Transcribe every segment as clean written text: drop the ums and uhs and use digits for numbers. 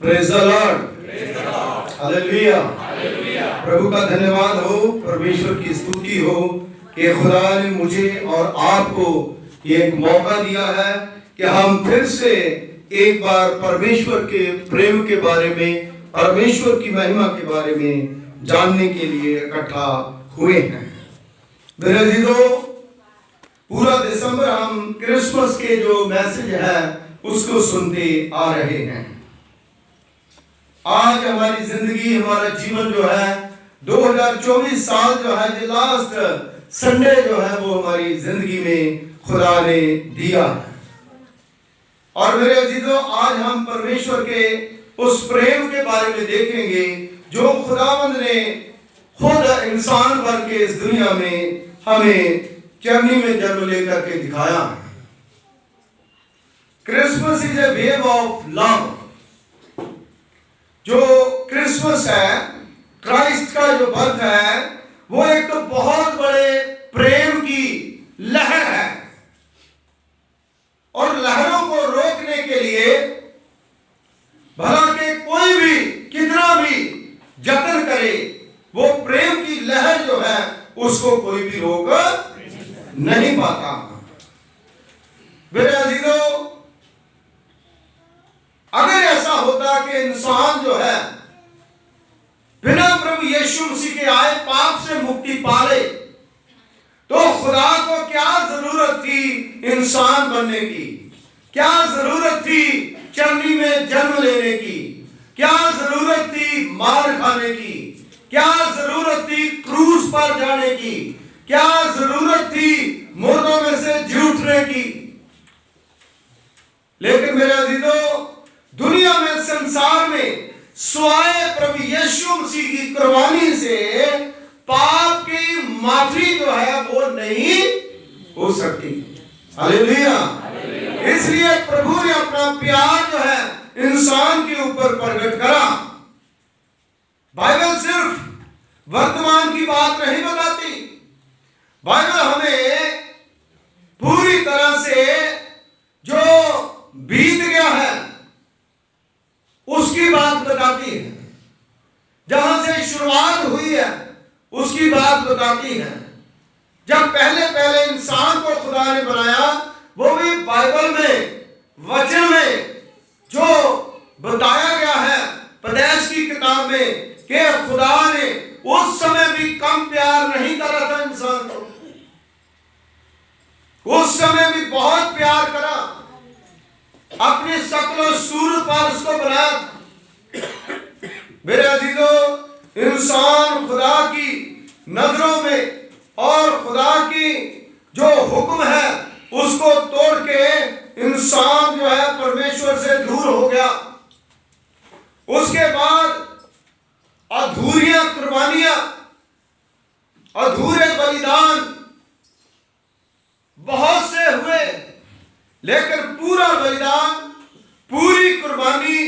Praise the Lord, hallelujah. प्रभु का धन्यवाद हो, परमेश्वर की स्तुति हो कि खुदा ने मुझे और आपको ये एक मौका दिया है कि हम फिर से एक बार परमेश्वर के प्रेम के बारे में, परमेश्वर की महिमा के बारे में जानने के लिए इकट्ठा हुए हैं। मेरे अजीजों, पूरा दिसंबर हम क्रिसमस के जो मैसेज है उसको सुनते आ रहे हैं। आज हमारी जिंदगी, हमारा जीवन जो है 2024 साल जो है, जो लास्ट संडे जो है वो हमारी जिंदगी में खुदा ने दिया है। और मेरे अजीजों, आज हम परमेश्वर के उस प्रेम के बारे में देखेंगे जो खुदावंद ने खुद इंसान बन के इस दुनिया में हमें चरनी में जन्म लेकर के दिखाया। Christmas is a wave of love. जो क्रिसमस है, क्राइस्ट का जो बर्थ है, वो एक तो बहुत बड़े प्रेम की लहर है। और लहरों को रोकने के लिए भला के कोई भी कितना भी जतन करे, वो प्रेम की लहर जो है उसको कोई भी रोक नहीं पाता। मेरे अजीजों, अगर ऐसा होता कि इंसान जो है बिना प्रभु यीशु मसीह के आए पाप से मुक्ति पाले, तो खुदा को क्या जरूरत थी इंसान बनने की? क्या जरूरत थी चरनी में जन्म लेने की? क्या जरूरत थी मार खाने की? क्या जरूरत थी क्रूस पर जाने की? क्या जरूरत थी मुर्दों में से जी उठने की? लेकिन मेरे अजीजों, दुनिया में, संसार में स्वाय प्रभु यीशु मसीह की कुर्बानी से पाप की माफी जो है वो नहीं हो सकती। हालेलुया। इसलिए प्रभु ने अपना प्यार जो है इंसान के ऊपर प्रकट करा। बाइबल सिर्फ वर्तमान की बात नहीं बताती। बाइबल हमें पूरी तरह से जो बीत गया है उसकी बात बताती है। जहां से शुरुआत हुई है उसकी बात बताती है। जब पहले पहले इंसान को खुदा ने बनाया, वो भी बाइबल में, वचन में जो बताया गया है पैदाइश की किताब में, कि खुदा ने उस समय भी कम प्यार नहीं करा था इंसान को। उस समय भी बहुत प्यार करा, अपने सकल सूरत पर उसको बनाया। मेरे अजीजों, इंसान खुदा की नजरों में और खुदा की जो हुक्म है उसको तोड़ के इंसान जो है परमेश्वर से दूर हो गया। उसके बाद अधूरियां कुर्बानियां, अधूरे बलिदान बहुत से हुए, लेकिन पूरा बलिदान, पूरी कुर्बानी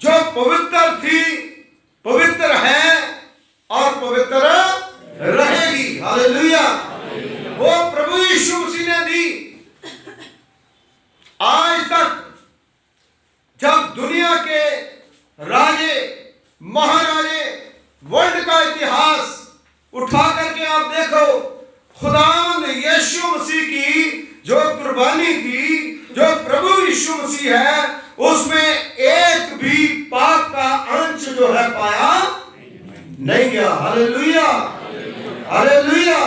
जो पवित्र थी, पवित्र है और पवित्र रहेगी। हालेलुया। वो प्रभु यीशु मसीह ने दी। आज तक जब दुनिया के राजे, महाराजे, वर्ल्ड का इतिहास उठा करके आप देखो, खुदावंद यीशु मसीह की जो कुर्बानी थी, जो प्रभु यीशु मसीह है, उसमें एक भी पाप का अंश जो है पाया नहीं गया। Hallelujah, hallelujah.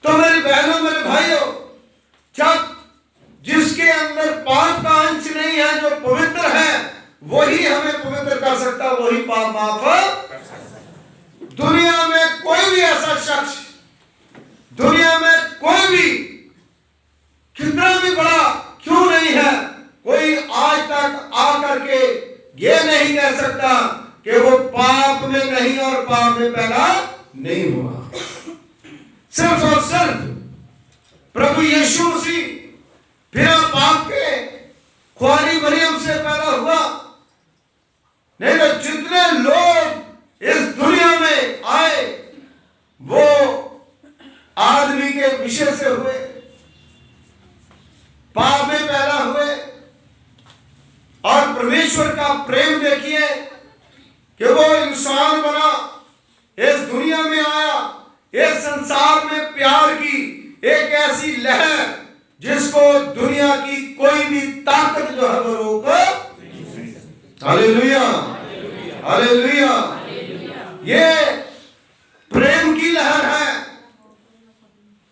तो मेरी बहनों, मेरे भाइयों, जब जिसके अंदर पाप का अंश नहीं है, जो पवित्र है, वही हमें पवित्र कर सकता, वही पाप माफ। दुनिया में कोई भी ऐसा शख्स, दुनिया में कोई भी कितना भी बड़ा क्यों नहीं है, कोई आज तक आकर के ये नहीं कह सकता कि वो पाप में नहीं और पाप में पैदा नहीं हुआ। सिर्फ और सिर्फ प्रभु यीशु मसीह बिना पाप के कुंवारी मरियम से पैदा हुआ। नहीं तो जितने लोग इस दुनिया में आए वो आदमी के विषय से हुए, पाप में पैदा हुए। और परमेश्वर का प्रेम देखिए कि वो इंसान बना, इस दुनिया में आया, इस संसार में प्यार की एक ऐसी लहर जिसको दुनिया की कोई भी ताकत जो है वो रोक। Hallelujah, hallelujah. ये प्रेम की लहर है।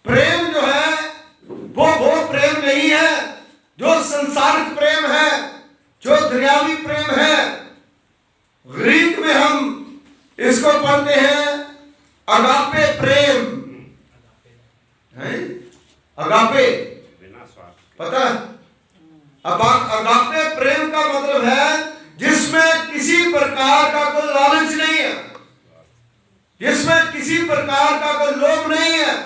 प्रेम जो है वो प्रेम नहीं है जो संसारिक प्रेम है, जो दुनियावी प्रेम है। ग्रीक में हम इसको पढ़ते हैं अगापे प्रेम है। अगापे पता है? अगापे प्रेम का मतलब है जिसमें किसी प्रकार का कोई लालच नहीं है, जिसमें किसी प्रकार का कोई लोभ नहीं है,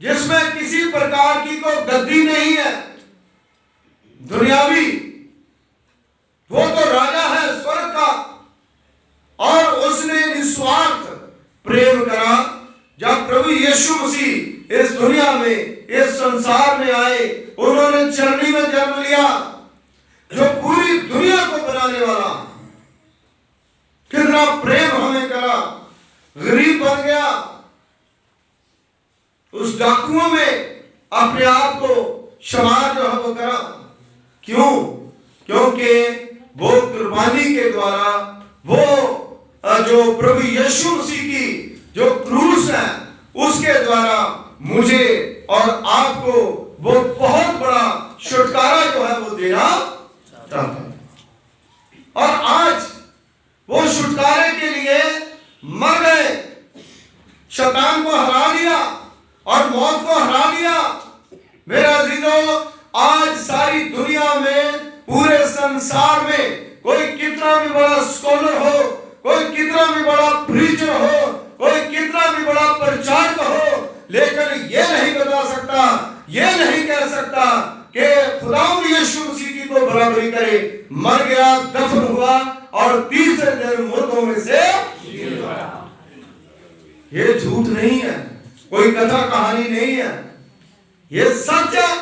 जिसमें किसी प्रकार की कोई गद्दी नहीं है। दुनियावी वो तो राजा है स्वर्ग का, और उसने निस्वार्थ प्रेम करा। जब प्रभु यीशु मसीह इस दुनिया में, इस संसार में आए, उन्होंने चरनी में जन्म लिया, जो पूरी दुनिया को बनाने वाला। कितना प्रेम हमें करा, गरीब बन गया, उस डाकुओं में अपने आप को शुमार जो है वो करा। क्यों? क्योंकि वो कुर्बानी के द्वारा, वो जो प्रभु यीशु मसीह की जो क्रूस है उसके द्वारा मुझे और आपको वो बहुत बड़ा छुटकारा जो है वो देना चाहता है। और आज वो छुटकारे के लिए मर गए, शैतान को हरा दिया और मौत को हरा दिया। मेरा अजीजों, आज सारी दुनिया में, पूरे संसार में कोई कितना भी बड़ा स्कॉलर हो, कोई कितना भी बड़ा प्रीचर हो, कोई कितना भी बड़ा प्रचारक हो, लेकिन ये नहीं बता सकता, ये नहीं कह सकता कि खुदावंद यीशु मसीह की कोई बराबरी करे। मर गया, दफन हुआ और तीसरे दिन मुर्दों में से ये झूठ नहीं है, कोई कथा कहानी नहीं है, ये सच है।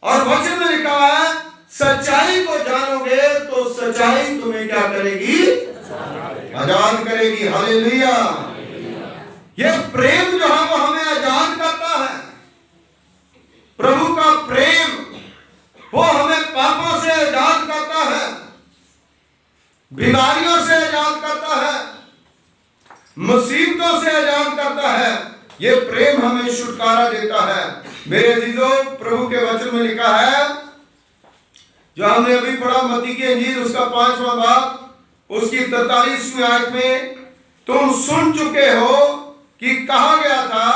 और वचन में लिखा है सच्चाई को जानोगे तो सच्चाई तुम्हें क्या करेगी? आजाद करेगी। हालेलुया। ये प्रेम जो है वो हमें आजाद करता है। प्रभु का प्रेम वो हमें पापों से आजाद करता है, बीमारियों से आजाद करता है, मुसीबतों से आजाद करता है। ये प्रेम हमें छुटकारा देता है। मेरे अजीजों, प्रभु के वचन में लिखा है, जो हमने अभी पढ़ा मत्ती की इंजील उसका 5वां बाब उसकी 43वीं आयत में, तुम सुन चुके हो कि कहा गया था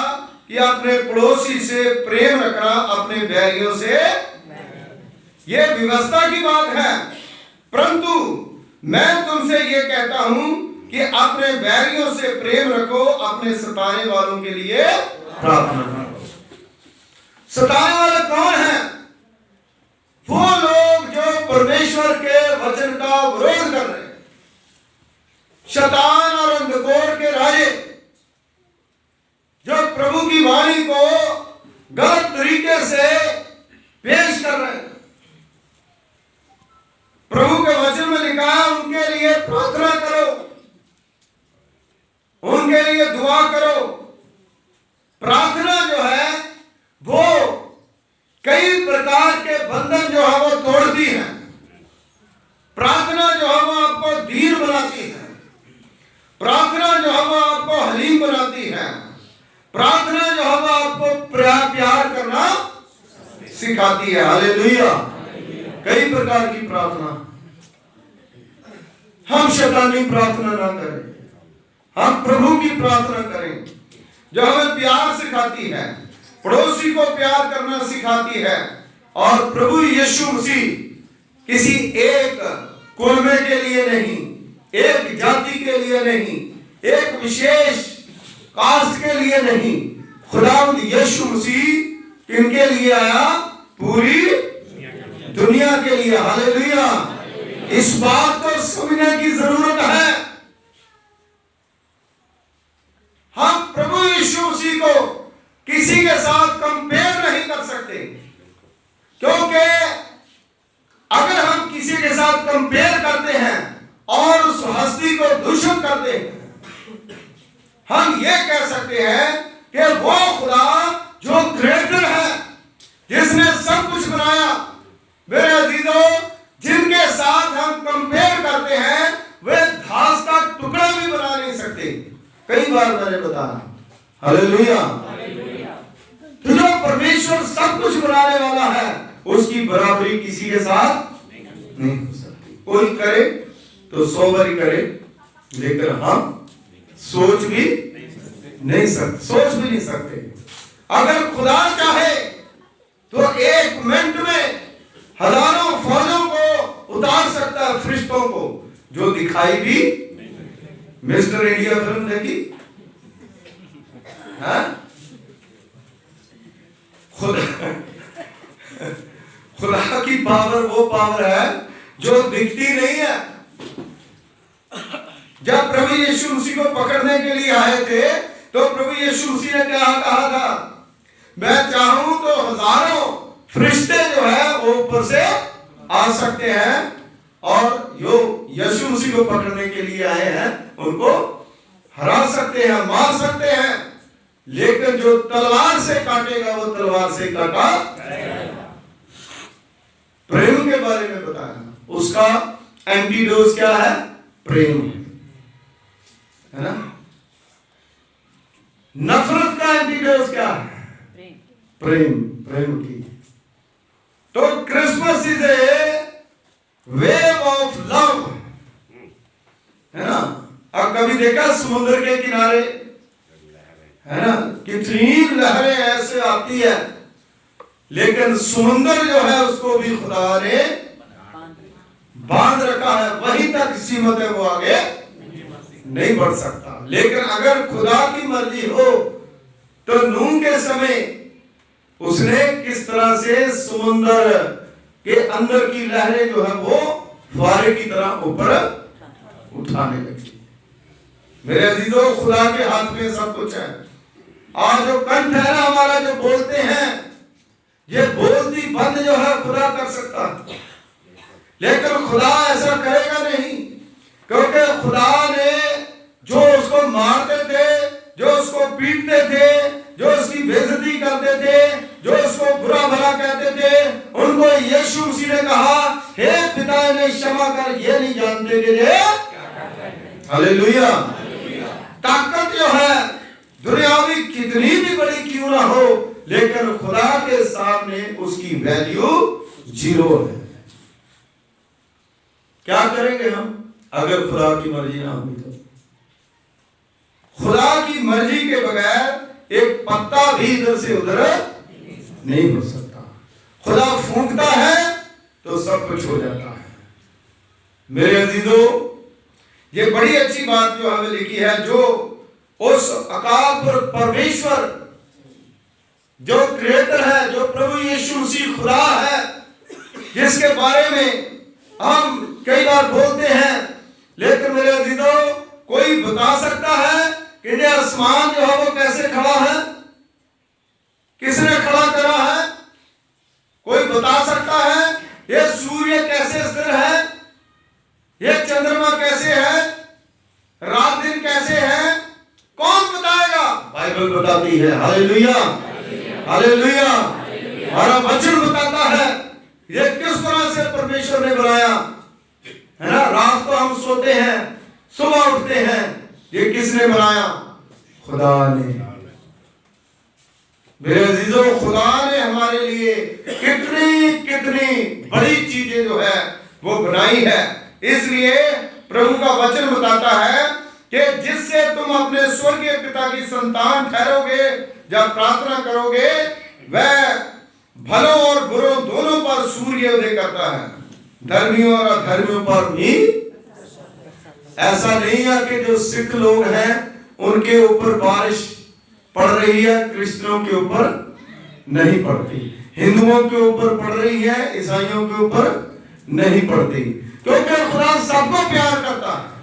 कि अपने पड़ोसी से प्रेम रखना, अपने बैरियों से। यह व्यवस्था की बात है, परंतु मैं तुमसे यह कहता हूं कि अपने बैरियों से प्रेम रखो, अपने सताने वालों के लिए प्रार्थना करो। सताने वाले कौन हैं? वो लोग जो परमेश्वर के वचन का विरोध कर रहे हैं, शैतान और अंधकार के राजे, जो प्रभु की वाणी को गलत तरीके से पेश कर रहे हैं। प्रभु के वचन में लिखा है उनके लिए प्रार्थना करो, उनके लिए दुआ करो। प्रार्थना जो है वो कई प्रकार के बंधन जो है वो तोड़ती है। प्रार्थना जो है वो आपको धीर बनाती है, प्रार्थना जो है वो आपको हलीम बनाती है, प्रार्थना जो है वो आपको प्यार करना सिखाती है। हालेलुया। कई प्रकार की प्रार्थना, हम शैतानी प्रार्थना ना करें, हम प्रभु की प्रार्थना करें जो हमें प्यार सिखाती है, पड़ोसी को प्यार करना सिखाती है। और प्रभु यीशु मसीह किसी एक कुलमे के लिए नहीं, एक जाति के लिए नहीं, एक विशेष कास्ट के लिए नहीं, खुदावंद यीशु मसीह किनके लिए आया? पूरी दुनिया के लिए। हालेलुया। इस बात को समझने की जरूरत है। हम प्रभु यीशु मसीह को किसी के साथ कंपेयर नहीं कर सकते, क्योंकि अगर हम किसी कंपेयर करते हैं और उस हस्ती को दूषित करते हैं, हम ये कह सकते हैं कि वो खुदा जो क्रिएटर है, जिसने सब कुछ बनाया, मेरे अजीजों, जिनके साथ हम कंपेयर करते हैं वे घास का टुकड़ा भी बना नहीं सकते। कई बार मैंने बताया, हालेलुया। तो जो परमेश्वर सब कुछ बनाने वाला है उसकी बराबरी किसी के साथ नहीं हो सकती। कोई करे तो 100 बारी करे, लेकिन हम सोच भी नहीं सकते। अगर खुदा चाहे तो 1 मिनट में हजारों फौजों को उतार सकता है, फरिश्तों को, जो दिखाई भी। मिस्टर इंडिया फिल्म देखी? खुदा की पावर वो पावर है जो दिखती नहीं है। जब प्रभु यीशु मसीह को पकड़ने के लिए आए थे तो प्रभु यीशु मसीह ने क्या कहा था? मैं चाहूं तो हजारों फरिश्ते जो है वो ऊपर से आ सकते हैं और जो यीशु मसीह को पकड़ने के लिए आए हैं उनको हरा सकते हैं, मार सकते हैं, लेकिन जो तलवार से काटेगा वो तलवार से काटा। प्रेम के बारे में बताया, उसका एंटीडोज क्या है? प्रेम है ना। नफरत का एंटीडोज क्या है? प्रेम की। तो Christmas is a wave of love, है ना। अब कभी देखा समुद्र के किनारे, है ना, कितनी लहरें ऐसे आती है, लेकिन समुद्र जो है उसको भी खुदा ने बांध रखा है, वहीं तक सीमित है, वो आगे नहीं बढ़ सकता। लेकिन अगर खुदा की मर्जी हो तो नूह के समय उसने किस तरह से समुद्र के अंदर की लहरें जो है वो फुहारे की तरह ऊपर उठाने लगी। मेरे अजीजों, खुदा के हाथ में सब कुछ है। और जो कंठ है ना हमारा, जो बोलते हैं, ये बोलती बंद जो है खुदा कर सकता, लेकिन खुदा ऐसा करेगा नहीं, क्योंकि खुदा ने जो उसको मारते थे, जो उसको पीटते थे, जो उसकी बेइज्जती करते थे, जो उसको बुरा भला कहते थे, उनको यीशु मसीह ने कहा, हे पिता ने क्षमा कर, ये नहीं जानते कि ये। हालेलुया। ताकत जो है दुनियावी कितनी भी बड़ी क्यों ना हो, लेकिन खुदा के सामने उसकी वैल्यू 0 है। क्या करेंगे हम अगर खुदा की मर्जी ना हुई तो? खुदा की मर्जी के बगैर एक पत्ता भी इधर से उधर नहीं हो सकता। खुदा फूंकता है तो सब कुछ हो जाता है। मेरे अजीजों, ये बड़ी अच्छी बात जो हमें लिखी है, जो उस अकाल पर परमेश्वर जो क्रिएटर है, जो प्रभु यीशु मसीह खुदा है, जिसके बारे में हम कई बार बोलते हैं, लेकिन मेरे अजीजों, कोई बता सकता है कि ये आसमान जो है वो कैसे खड़ा है? किसने खड़ा करा है? कोई बता सकता है? ये सूर्य कैसे स्थिर है? ये चंद्रमा कैसे है? रात दिन कैसे है? कौन बताएगा? बाइबल बताती है। Hallelujah, hallelujah. हमारा वचन बताता है ये किस तरह से परमेश्वर ने बनाया, है ना। रात को हम सोते हैं, सुबह उठते हैं, ये किसने बनाया? खुदा ने। मेरे अजीजों, खुदा ने हमारे लिए कितनी कितनी बड़ी चीजें जो है वो बनाई है। इसलिए प्रभु का वचन बताता है कि जिससे तुम अपने स्वर्गीय पिता की संतान ठहरोगे, जब प्रार्थना करोगे, वह भलों और बुरों दोनों पर सूर्योदय करता है, धर्मियों और अधर्मियों पर भी। ऐसा नहीं है कि जो सिख लोग हैं उनके ऊपर बारिश पड़ रही है, क्रिश्चियनों के ऊपर नहीं पड़ती, हिंदुओं के ऊपर पड़ रही है, ईसाइयों के ऊपर नहीं पड़ती, क्योंकि खुदा सबको प्यार करता है,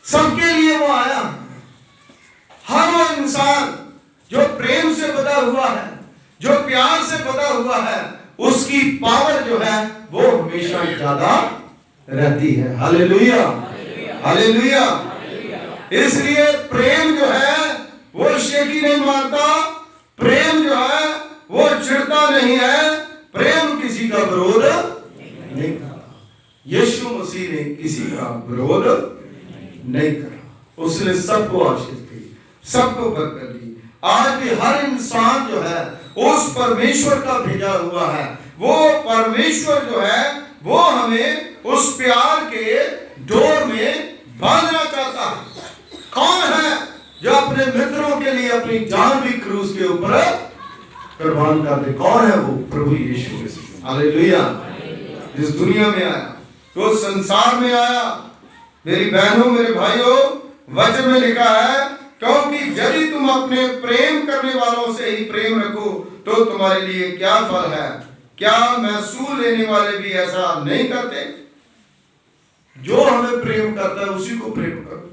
सबके लिए वो आया। हर वो इंसान जो प्रेम से बधा हुआ है, जो प्यार से बधा हुआ है, उसकी पावर जो है वो हमेशा ज्यादा रहती है। Hallelujah, hallelujah. इसलिए प्रेम जो है वो शेखी नहीं मारता, प्रेम जो है वो चिढ़ता नहीं है, प्रेम किसी का विरोध नहीं करता। यीशु मसीह ने किसी का विरोध नहीं करा, उसने सबको आशीष दी, सबको बरकत दी। आज भी हर इंसान जो है उस परमेश्वर का भेजा हुआ है, वो परमेश्वर जो है वो हमें उस प्यार के डोर में बांधना चाहता है। कौन है जो अपने मित्रों के लिए अपनी जान भी क्रूस के ऊपर कुर्बान कर दे? कौन है वो? प्रभु यीशु मसीह। हालेलुया। इस दुनिया में आया, तो संसार में आया। मेरी बहनों, मेरे भाइयों, वचन में लिखा है, क्योंकि यदि तुम अपने प्रेम करने वालों से ही प्रेम रखो तो तुम्हारे लिए क्या फल है? क्या महसूल लेने वाले भी ऐसा नहीं करते? जो हमें प्रेम करता है उसी को प्रेम करो,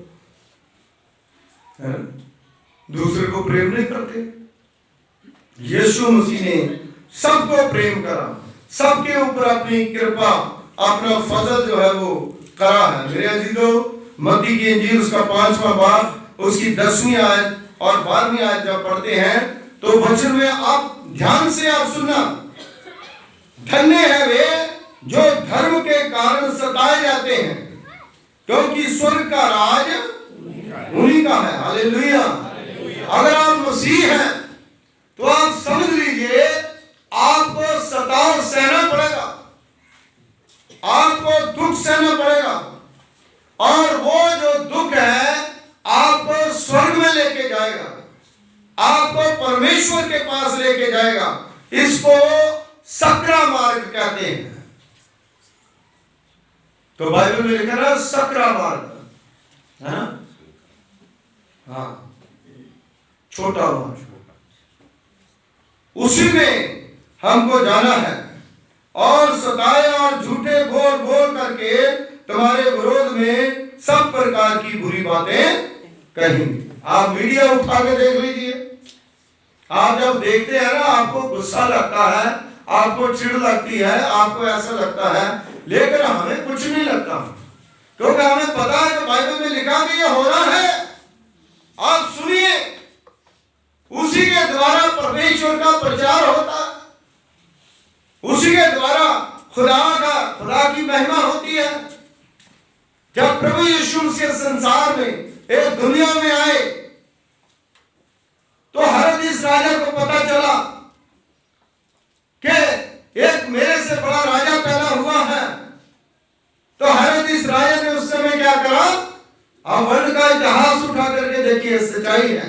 है? दूसरे को प्रेम नहीं करते। यीशु मसीह ने सबको प्रेम करा, सबके ऊपर अपनी कृपा, अपना फजल जो है वो करा है। मेरे अजीजों, मत्ती की इंजील उसका 5वां बाब उसकी 10वीं आयत और 12वीं आयत जब पढ़ते हैं तो वचन में आप ध्यान से आप सुनना, धन्य है वे जो धर्म के कारण सताए जाते हैं, क्योंकि स्वर्ग का राज उन्हीं का है। हालेलुया। अगर आप मसीह हैं तो आप समझ लीजिए आपको सताव सहना पड़ेगा, आपको दुख सहना पड़ेगा, और वो जो दुख है आपको स्वर्ग में लेके जाएगा, आपको परमेश्वर के पास लेके जाएगा। इसको सकरा मार्ग कहते हैं। तो बाइबल में लिखा ना सकरा मार्ग, है ना? हाँ, छोटा मार्ग, उसी में हमको जाना है। और सताए और झूठे बोल बोल करके तुम्हारे विरोध में सब प्रकार की बुरी बातें कहेंगे। आप मीडिया उठा के देख लीजिए, आप जब देखते हैं ना आपको गुस्सा लगता है, आपको चिढ़ लगती है, आपको ऐसा लगता है, लेकिन हमें कुछ नहीं लगता, क्योंकि हमें पता है कि बाइबल में लिखा कि ये होना है। आप सुनिए, उसी के द्वारा परमेश्वर का प्रचार होता है, उसी के द्वारा खुदा की महिमा होती है। जब प्रभु यीशु मसीह संसार में एक दुनिया में आए तो हेरोदेस राजा को पता चला कि एक मेरे से बड़ा राजा पैदा हुआ है। तो हेरोदेस राजा ने उस समय क्या करा? आप वर्ल्ड का इतिहास उठा करके देखिए, सच्चाई है।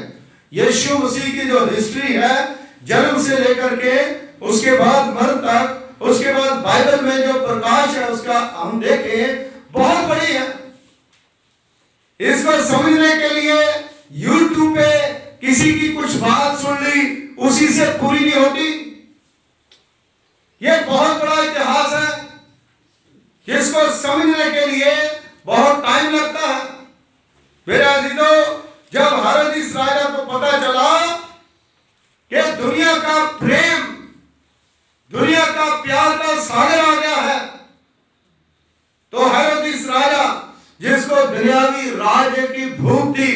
यीशु मसीह की जो हिस्ट्री है, जन्म से लेकर के उसके बाद मरण तक, उसके बाद बाइबल में जो प्रकाश है उसका हम देखें, बहुत बड़ी है। इसको समझने के लिए YouTube पे किसी की कुछ बात सुन ली, उसी से पूरी नहीं होती। यह बहुत बड़ा इतिहास है, जिसको समझने के लिए बहुत टाइम लगता है। मेरे अजीजों, जब हेरोदेस राजा को पता चला कि दुनिया का प्रेम, दुनिया का प्यार का सागर आ गया है, तो हेरोदेस राजा, जिसको दुनियावी राज्य की भूख थी,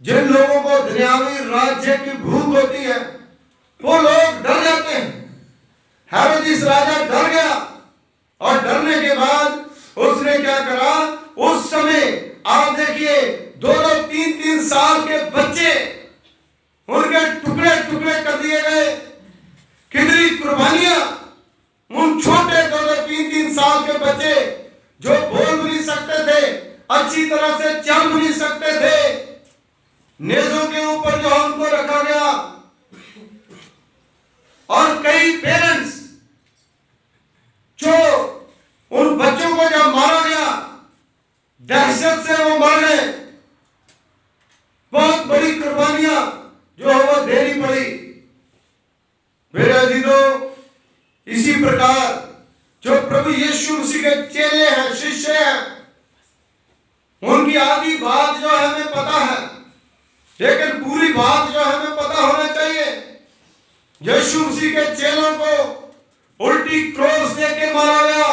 जिन लोगों को दुनियावी राज्य की भूख होती है वो लोग डर जाते हैं। हेरोदेस राजा डर गया, और डरने के बाद उसने क्या करा? उस समय आप देखिए 2-2, 3-3 साल के बच्चे, उनके टुकड़े टुकड़े कर दिए गए। कितनी कुर्बानियां उन छोटे 2-2, 3-3 साल के बच्चे जो बोल भी नहीं सकते थे, अच्छी तरह से चल भी नहीं सकते थे, नेज़ों के ऊपर जो उनको रखा गया। और कई पेरेंट्स जो उन बच्चों को जब मारा गया, दहशत से वो मर गए। बहुत बड़ी कुर्बानियां जो है वो देनी पड़ी। मेरे अजीजों, इसी प्रकार जो प्रभु यीशु मसीह के चेले हैं, शिष्य हैं, उनकी आधी बात जो है हमें पता है, लेकिन पूरी बात जो है हमें पता होना चाहिए। यीशु मसीह के चेलों को उल्टी क्रॉस देके मारा गया,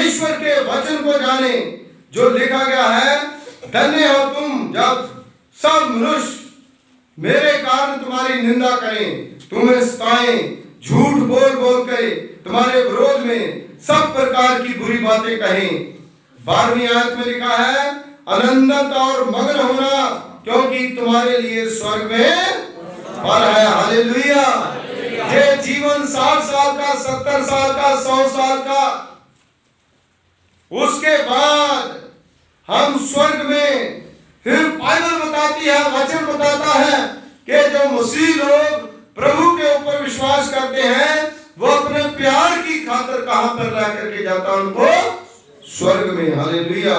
परमेश्वर के वचन को जाने, जो लिखा गया है, धन्य हो तुम जब सब मनुष्य मेरे कारण तुम्हारी निंदा करें, तुम्हें सताएं, झूठ बोल बोल कर तुम्हारे विरोध में सब प्रकार की बुरी बातें कहें। 12वीं आयत में लिखा है, आनंदित और मग्न होना, क्योंकि तुम्हारे लिए स्वर्ग में फल है। हालेलुया। ये जीवन 60 साल का, 70 साल का, 100 साल का, उसके बाद हम स्वर्ग में, फिर बाइबल बताती है, वचन बताता है कि जो मसीह लोग प्रभु के ऊपर विश्वास करते हैं, वो अपने प्यार की खातिर कहां पर ला करके जाता है? उनको स्वर्ग में। हालेलुया।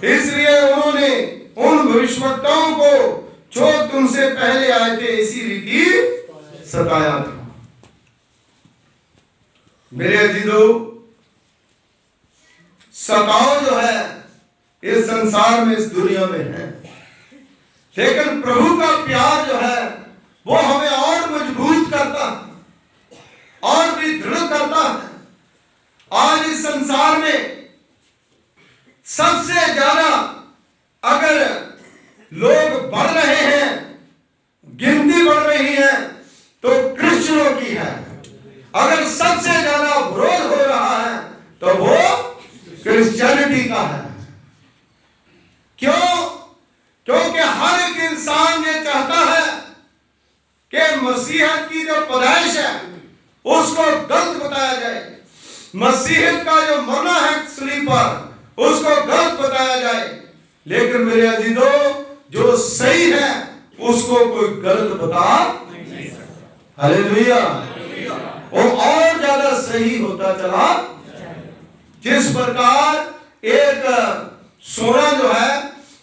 इसलिए उन्होंने उन भविष्यवक्ताओं को जो तुमसे पहले आए थे इसी रीति सताया था। मेरे अजीजों, सताव जो है इस संसार में, इस दुनिया में है, लेकिन प्रभु का प्यार जो है वो हमें और मजबूत करता है, और भी दृढ़ करता है। आज इस संसार में सबसे ज्यादा अगर लोग बढ़ रहे हैं, गिनती बढ़ रही है, तो क्रिश्चियनों की है। अगर सबसे ज्यादा विरोध हो रहा है तो वो क्रिश्चियनिटी का है। क्यों? क्योंकि हर एक इंसान ये चाहता है कि मसीहत की जो पैदाइश है उसको गलत बताया जाए, मसीहत का जो मरना है सलीब पर उसको गलत बताया जाए। लेकिन मेरे अजीजों, जो सही है उसको कोई गलत बता नहीं सकता। हालेलुया। वो और ज्यादा सही होता चला। जिस प्रकार एक सोना जो है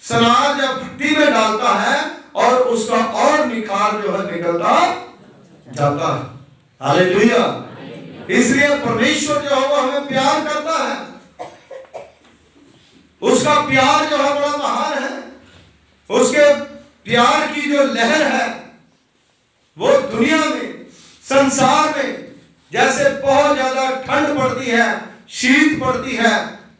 सनार जब भट्टी में डालता है और उसका और निखार जो है निकलता जाता है। हालेलुया। इसलिए परमेश्वर जो है वो हमें प्यार करता है, उसका प्यार जो है बड़ा महान है। उसके प्यार की जो लहर है वो दुनिया में, संसार में, जैसे बहुत ज्यादा ठंड पड़ती है, शीत पड़ती है,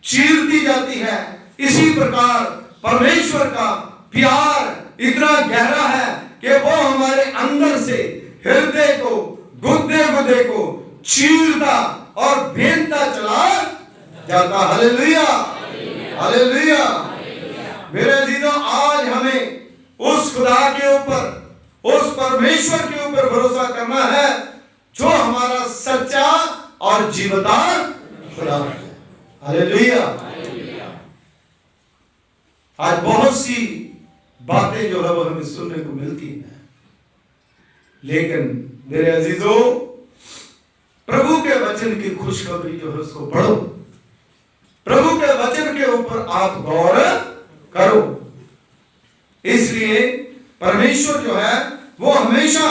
चीरती जाती है, इसी प्रकार परमेश्वर का प्यार इतना गहरा है कि वो हमारे अंदर से हृदय को, गुद्दे गुद्दे को चीरता और भेदता चला जाता। हालेलुया। हालेलुया। मेरे अजीजों, आज हमें उस खुदा के ऊपर, उस परमेश्वर के ऊपर भरोसा करना है जो हमारा सच्चा और जीवदार खुदा है। हालेलुया। आज बहुत सी बातें जो है वो हमें सुनने को मिलती हैं, लेकिन मेरे अजीजों, प्रभु के वचन की खुशखबरी जो है उसको पढ़ो, प्रभु के वचन के ऊपर आप गौर करो। इसलिए परमेश्वर जो है वो हमेशा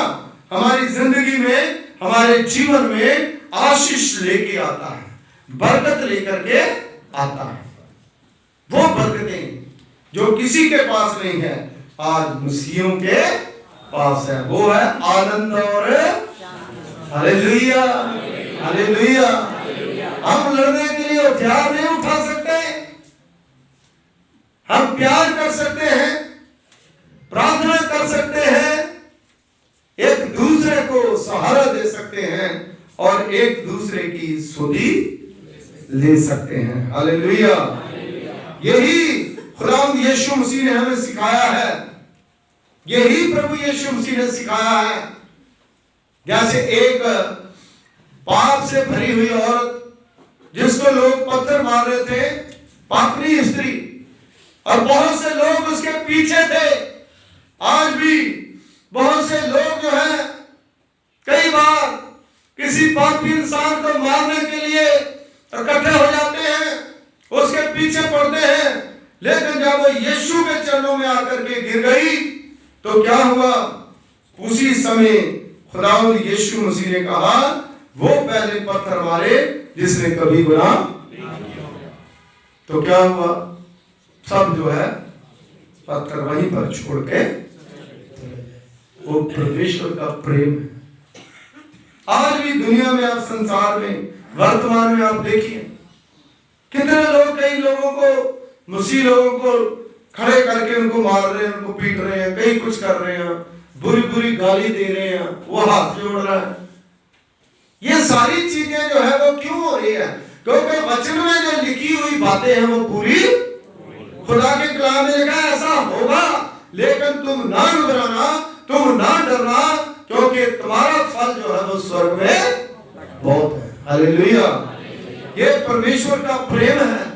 हमारी जिंदगी में, हमारे जीवन में आशीष लेके आता है, बरकत लेकर के आता है। वो बरकतें जो किसी के पास नहीं है, आज मसीहियों के पास है। वो है आनंद और हालेलुया। हालेलुया। हम लड़ने के लिए हथियार नहीं उठा सकते, हम प्यार कर सकते हैं, प्रार्थना कर सकते हैं, एक दूसरे को सहारा दे सकते हैं और एक दूसरे की सुधि ले सकते हैं। हालेलुया। यही खुदावंद यीशु मसीह ने हमें सिखाया है, यही प्रभु यीशु मसीह ने सिखाया है। जैसे एक पाप से भरी हुई औरत जिसको लोग पत्थर मार रहे थे, पापनी स्त्री, और बहुत से लोग उसके पीछे थे। आज भी बहुत से लोग जो है कई बार किसी पापी इंसान को मारने के लिए इकट्ठे हो जाते हैं, उसके पीछे पड़ते हैं, लेकिन जब वो यीशु के चरणों में आकर के गिर गई तो क्या हुआ? उसी समय खुदावंद यीशु मसीह ने कहा, वो पहले पत्थर मारे जिसने कभी गुनाह। तो क्या हुआ? सब जो है पत्थर वहीं पर छोड़ के, वो परमेश्वर का प्रेम है। आज भी दुनिया में, आप संसार में, वर्तमान में आप देखिए, कितने लोग, कई लोगों को, मसीह लोगों को खड़े करके उनको मार रहे हैं, उनको पीट रहे हैं, कई कुछ कर रहे हैं, बुरी बुरी गाली दे रहे हैं, वो हाथ जोड़ रहा है। ये सारी चीजें जो है वो क्यों हो रही है? क्योंकि वचन में जो लिखी हुई बातें हैं वो पूरी, खुदा के कलाम में लिखा है ऐसा होगा, लेकिन तुम ना घबराना, तुम ना डरना, क्योंकि तुम्हारा फल जो है वो स्वर्ग में बहुत है। हालेलुया। ये परमेश्वर का प्रेम है।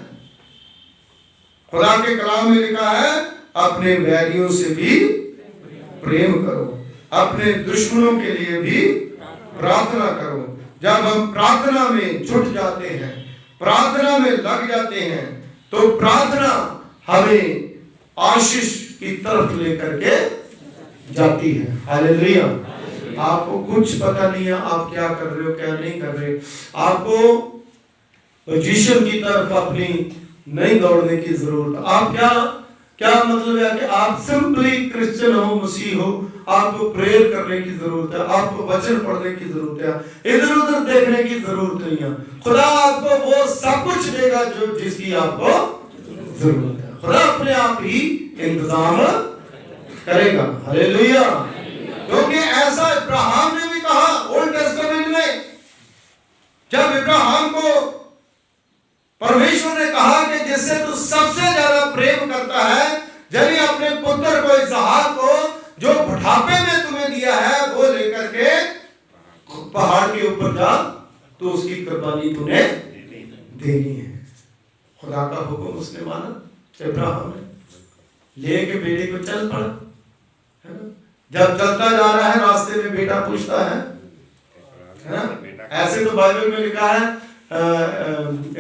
खुदा के कलाम में लिखा है अपने बैरियों से भी प्रेम करो, अपने दुश्मनों के लिए भी प्रार्थना करो। जब हम प्रार्थना में जुट जाते हैं, प्रार्थना में लग जाते हैं, तो प्रार्थना हमें आशीष की तरफ लेकर के जाती है। हालेलुया। आपको कुछ पता नहीं है आप क्या कर रहे हो, क्या नहीं कर रहे। आपको पोजीशन की तरफ अपनी नहीं दौड़ने की जरूरत। आप क्या मतलब है कि आप सिंपली क्रिश्चियन हो, मसीह हो, आपको प्रेयर करने की जरूरत है, आपको वचन पढ़ने की जरूरत है, इधर उधर देखने की जरूरत नहीं है। खुदा आपको वो सब कुछ देगा जो जिसकी आपको जरूरत है। खुदा अपने आप ही इंतजाम करेगा। हालेलुया। क्योंकि ऐसा इब्राहिम ने भी कहा ओल्ड टेस्टामेंट में, जब इब्राहिम को परमेश्वर ने कहा कि जिससे तू सबसे ज्यादा प्रेम करता है, जब अपने पुत्र को इसहाक को जो बुढ़ापे में तुम्हें दिया है वो लेकर के पहाड़ के ऊपर जा, तो उसकी कुर्बानी तूने देनी है। खुदा का हुक्म उसने माना, इब्राहिम ने लेके बेटे को चल पड़ा, है ना। जब चलता जा रहा है रास्ते में बेटा पूछता है ना, ऐसे तो बाइबल में लिखा है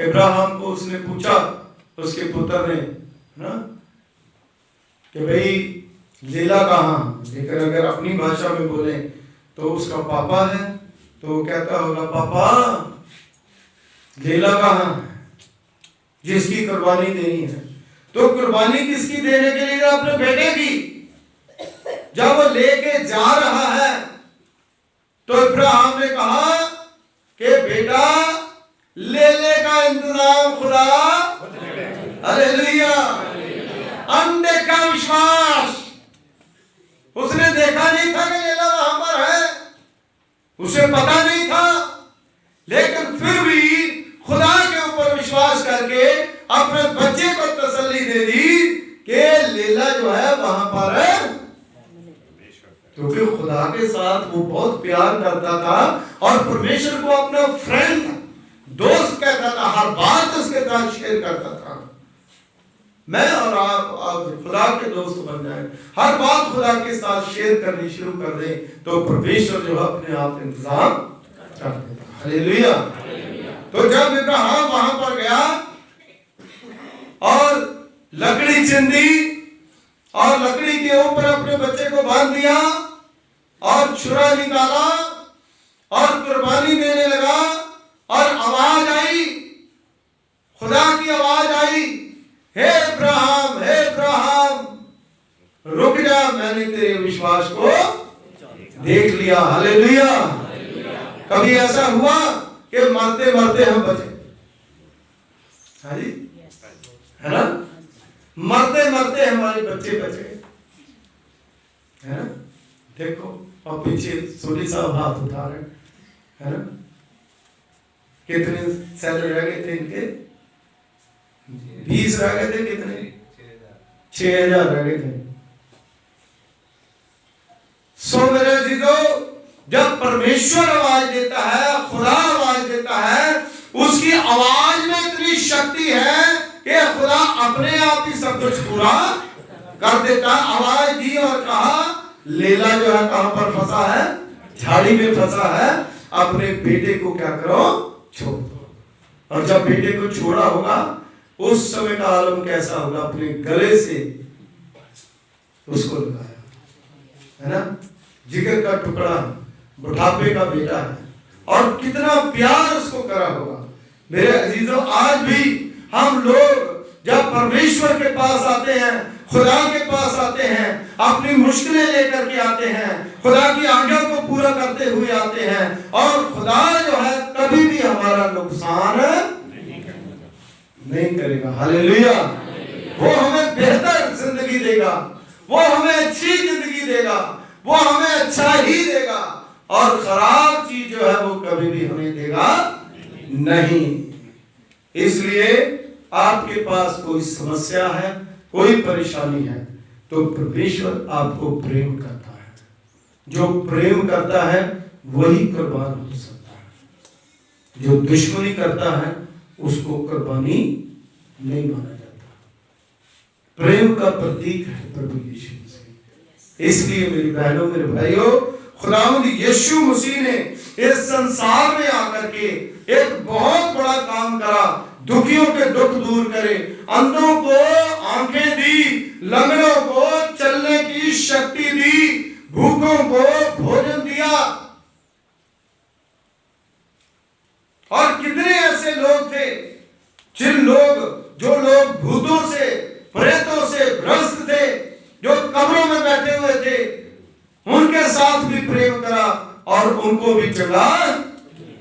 इब्राहिम को उसने पूछा, उसके पुत्र ने ना, कि भाई लीला कहाँ, लेकिन अगर अपनी भाषा में बोले तो उसका पापा है, तो वो कहता होगा पापा लीला कहाँ है जिसकी कुर्बानी देनी है। तो कुर्बानी किसकी देने के लिए? अपने बेटे की। जब वो लेके जा रहा है तो इब्राहिम ने कहा कि बेटा लेले का इंतजाम खुदा, हालेलुया। अनदेखा विश्वास, उसने देखा नहीं था कि लेला वहां पर है, उसे पता नहीं था, लेकिन फिर भी खुदा के ऊपर विश्वास करके अपने बच्चे को तसल्ली दे दी कि लेला जो है वहां पर है, क्योंकि खुदा के साथ वो बहुत प्यार करता था और परमेश्वर को अपना फ्रेंड, दोस्त कहता था, हर बात उसके साथ शेयर करता था। मैं और आप खुदा के दोस्त बन जाए, हर बात खुदा के साथ शेयर करनी शुरू कर दे, तो परमेश्वर जो है अपने आप इंतजाम कर देता। हालेलुया। तो जब इब्राहिम वहां पर गया और लकड़ी चिंदी और लकड़ी के ऊपर अपने बच्चे को बांध दिया और छुरा निकाला और कुर्बानी देने लगा, और आवाज आई, खुदा की आवाज आई, हे इब्राहिम, हे इब्राहिम रुक जा, मैंने तेरे विश्वास को देख लिया। हालेलुया। कभी ऐसा हुआ कि मरते मरते हम बचे? हाँ जी, है ना। मरते मरते हमारे बच्चे बचे, है ना। देखो और पीछे सोनी साहब हाथ उठा रहे, है ना। कितने सेल रह गए थे इनके? 20 रह गए थे। कितने? 6000 रह गए थे। सो मेरे अजीजों, जब परमेश्वर आवाज देता है, खुदा आवाज देता है, उसकी आवाज में इतनी शक्ति है कि खुदा अपने आप ही सब कुछ पूरा कर देता। आवाज दी और कहा लेला जो है कहां पर फंसा है? झाड़ी में फंसा है, अपने बेटे को क्या करो? छोड़ दो। और जब बेटे को छोड़ा होगा उस समय का आलम कैसा होगा? अपने गले से उसको लगाया, है ना। जिगर का टुकड़ा, बुढ़ापे का बेटा है, और कितना प्यार उसको करा होगा। मेरे अजीजों, आज भी हम लोग जब परमेश्वर के पास आते हैं, खुदा के पास आते हैं, अपनी मुश्किलें लेकर के आते हैं, खुदा की आज्ञा को पूरा करते हुए आते हैं, और खुदा जो है कभी भी हमारा नुकसान नहीं करेगा। हालेलुया। वो हमें बेहतर जिंदगी देगा, वो हमें अच्छी जिंदगी देगा, वो हमें अच्छा ही देगा, और खराब चीज जो है वो कभी भी हमें देगा नहीं। इसलिए आपके पास कोई समस्या है, कोई परेशानी है, तो परमेश्वर आपको प्रेम करता है। जो प्रेम करता है वही कुर्बान हो सकता है। जो दुश्मनी करता है उसको कुर्बानी नहीं माना जाता। प्रेम का प्रतीक है प्रभु यीशु मसीह। इसलिए मेरी बहनों, मेरे भाइयों, खुदावंद यीशु मसीह ने इस संसार में आकर के एक बहुत बड़ा काम करा। दुखियों के दुख दूर करे, अंधों को आंखें दी, लंगड़ों को चलने की शक्ति दी, भूखों को भोजन दिया। और कितने ऐसे लोग थे जो लोग भूतों से, प्रेतों से ग्रस्त थे, जो कब्रों में बैठे हुए थे, उनके साथ भी प्रेम करा और उनको भी चंगा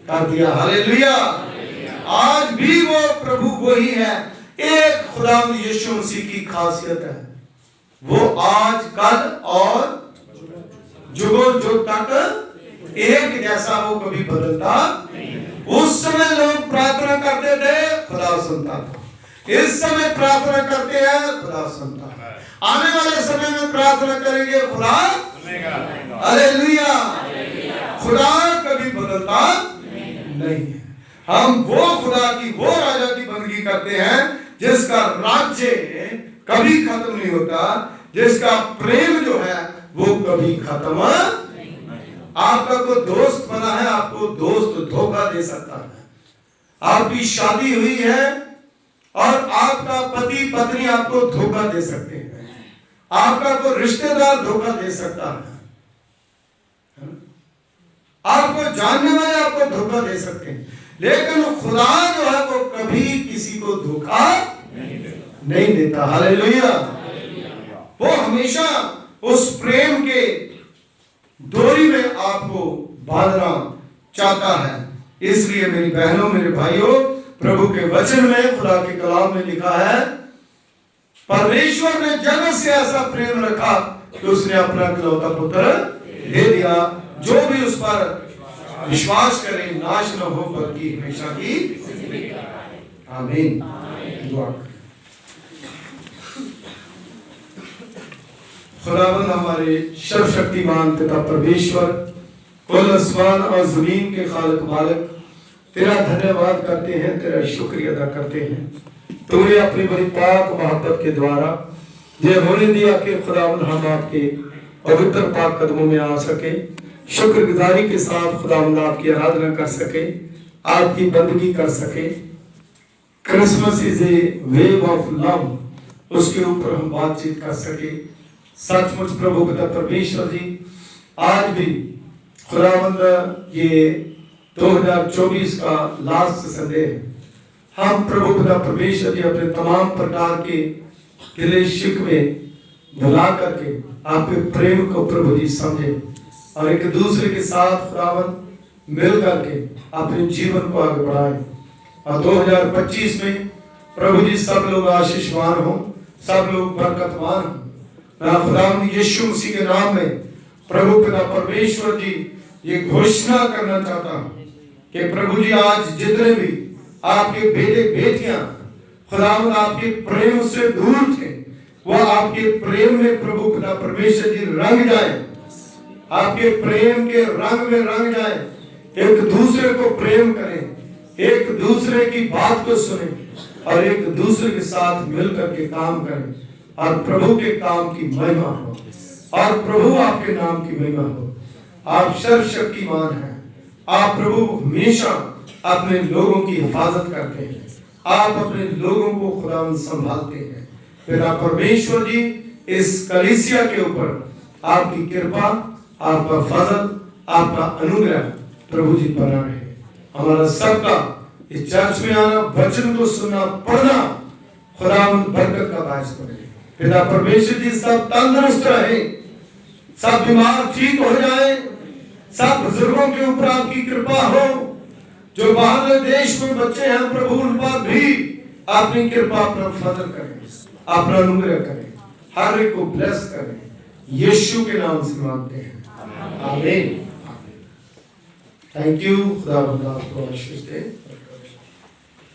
कर दिया। हालेलुया। आज भी वो प्रभु वही है। एक खुदावंद यीशु मसीह की खासियत है, वो आज, कल और जुगों जुग तक एक जैसा, वो कभी बदलता। उस समय लोग प्रार्थना करते थे, खुदा सुनता था। इस समय प्रार्थना करते हैं, खुदा सुनता है। आने वाले समय में प्रार्थना करेंगे, खुदा सुनेगा। हालेलुया। खुदा कभी बदलता नहीं है। हम वो खुदा की, वो राजा की बंदगी करते हैं जिसका राज्य कभी खत्म नहीं होता, जिसका प्रेम जो है वो कभी खत्म। आपका कोई दोस्त बना है, आपको दोस्त धोखा दे सकता है। आपकी शादी हुई है और आपका पति पत्नी आपको धोखा दे सकते हैं। आपका कोई रिश्तेदार धोखा दे सकता है। आपको जानने वाले आपको धोखा दे सकते हैं, लेकिन खुदा जो है वो कभी किसी को धोखा नहीं देता। हालेलुया। वो हमेशा उस प्रेम के डोरी में आपको बांधना चाहता है। इसलिए मेरी बहनों, मेरे भाइयों, प्रभु के वचन में, खुदा के कलाम में लिखा है, परमेश्वर ने जगत से ऐसा प्रेम रखा कि उसने अपना इकलौता पुत्र दे दिया, जो भी उस पर विश्वास करे नाश न हो बल्कि हमेशा की। आमीन। दुआ। खुदावंद हमारे सर्वशक्तिमान पिता परमेश्वर, कुल आसमान और जमीन के खालिक मालिक, तेरा धन्यवाद करते हैं, तेरा शुक्रिया अदा करते हैं। तूने अपनी बड़ी पाक मोहब्बत के द्वारा ये होने दिया कि खुदावंद हम आपके पवित्र पाक कदमों में आ सके, शुक्रगुजारी के साथ खुदावंद आपकी आराधना कर सके, आपकी बंदगी कर सके। Christmas is a wave of love, उसके ऊपर हम बातचीत कर सके। सचमुच प्रभु पिता परमेश्वर जी, आज भी खुदावंद ये 2024 का लास्ट संडे है। हम प्रभु पिता परमेश्वर जी अपने तमाम प्रकार के गिले शिकवे भुला करके आपके प्रेम को प्रभु जी समझे और एक दूसरे के साथ खुदावंद मिल करके अपने जीवन को आगे बढ़ाए। और 2025 में प्रभु जी सब लोग आशीषवान हो, सब लोग बरकतवान हो। मैं खुदावंद यीशु मसीह के नाम में प्रभु पिता परमेश्वर जी ये घोषणा करना चाहता हूं कि प्रभु जी आज जितने भी आपके बेटे बेटियां खुदावंद आपके प्रेम से दूर थे, वह आपके प्रेम में प्रभु पिता परमेश्वर जी रंग जाए, आपके प्रेम के रंग में रंग जाए, एक दूसरे को प्रेम करें, एक दूसरे की बात को सुने और एक दूसरे के साथ मिलकर के काम करें और प्रभु के काम की महिमा हो और प्रभु आपके नाम की महिमा हो। आप सर्वशक्तिमान हैं। आप प्रभु हमेशा अपने लोगों की हिफाजत करते हैं, आप अपने लोगों को खुदावंद संभालते हैं। पिता परमेश्वर जी, इस कलीसिया के ऊपर आपकी कृपा, आपका फजल, आपका अनुग्रह प्रभु जी बना रहे। हमारा सबका इस चर्च में आना, वचन को सुनना, पढ़ना खुदावंद बरकत का बायस बने। पिता परमेश्वर जी, सब तंदुरुस्त रहे, सब बीमार ठीक हो जाए, सब बुजुर्गों के ऊपर आपकी कृपा हो। जो बाहर देश में बच्चे हैं प्रभु, उन पर भी अपनी कृपा अपना फजल करें, अपना अनुग्रह करें, हर एक को ब्लेस करें। यीशु के नाम से मांगते हैं, आमीन। Thank you. खुदा आपको आशीष दे।